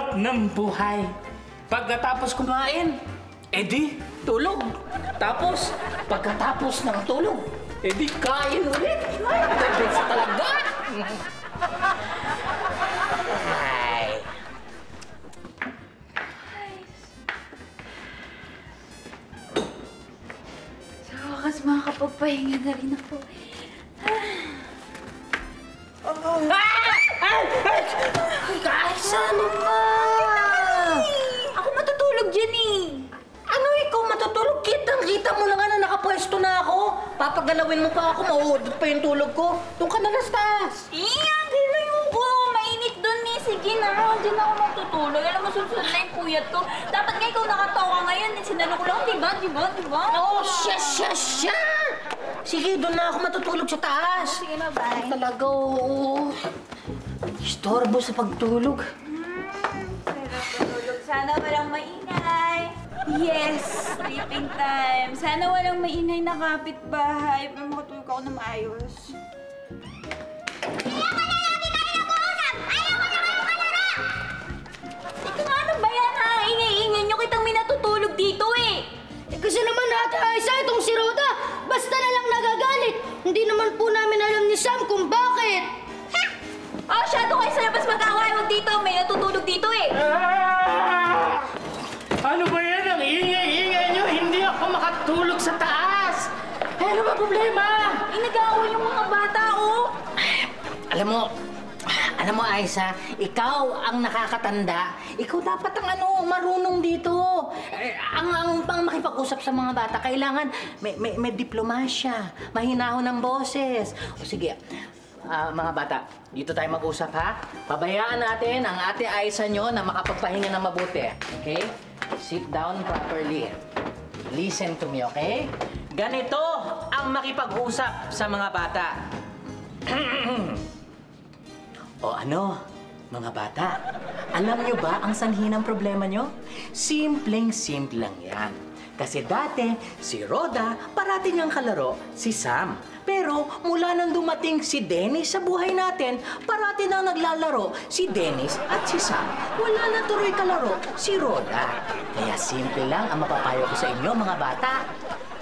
sarap ng buhay. Pagkatapos kumain, edi tulog. Tapos, pagkatapos ng tulog, edi kain ulit. Ay, the best talaga. Ay. Sa wakas, makakapagpahinga na rin ako. Guys, ano ba? Ako matutulog dyan eh. Ano ikaw matutulog? Kitang-kita mo na nga na nakapwesto na ako. Papagalawin mo pa ako, mauudot pa yung tulog ko. Doon ka na lastas. Ang gilayo ko. Mainit doon eh. Sige na, dyan ako matutulog. Alam mo, susunod na yung puyat ko. Dapat nga ikaw nakatawa ngayon. Sinalo ko lang, diba? Oh, siya! Sige, doon na ako matutulog sa taas. Sige na, bye. Talaga, oo. Istorbo sa pagtulog. Sarap matulog. Sana walang maingay. Yes, sleeping time. Sana walang maingay na kapitbahay para makatulog ako na maayos. Ito nga, ano ba yan ha? Ingay-ingay nyo kitang may natutulog dito eh. Kasi naman Ate Aisa, itong si Rhoda, basta na lang nagagalit. Hindi naman po namin alam ni Sam kung bakit. Ha? Oh, shadow kayo sa labas mag-away. Huwag dito. May natutulog dito eh. Ano ba yan? Ang ingay-ingay nyo. Hindi ako makatulog sa taas. Ano ba problema? Nag-aaway yung mga bata, oh. Alam mo, Aisa, ikaw ang nakakatanda. Ikaw dapat ang marunong dito. Ang pang makipag-usap sa mga bata, kailangan may diplomasya, mahinahon ng boses. O sige, mga bata, dito tayo mag-usap, ha? Pabayaan natin ang Ate Aisa nyo na makapagpahinga ng mabuti. Okay? Sit down properly. Listen to me, okay? Ganito ang makipag-usap sa mga bata. O ano, mga bata, alam nyo ba ang sanhi ng problema nyo? Simpleng-simple lang yan. Kasi dati, si Rhoda, parati niyang kalaro si Sam. Pero mula nang dumating si Dennis sa buhay natin, parati nang naglalaro si Dennis at si Sam. Wala na tuloy kalaro si Rhoda. Kaya simple lang ang mapapayo ko sa inyo, mga bata.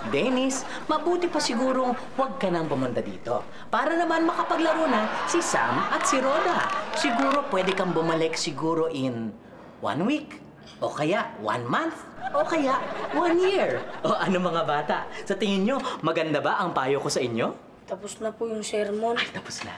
Dennis, mabuti pa sigurong huwag ka nang pumunta dito. Para naman makapaglaro na si Sam at si Rhoda. Siguro pwede kang bumalik siguro in 1 week. O kaya 1 month. O kaya 1 year. O ano mga bata? Sa tingin nyo, maganda ba ang payo ko sa inyo? Tapos na po yung sermon. Ay, tapos na.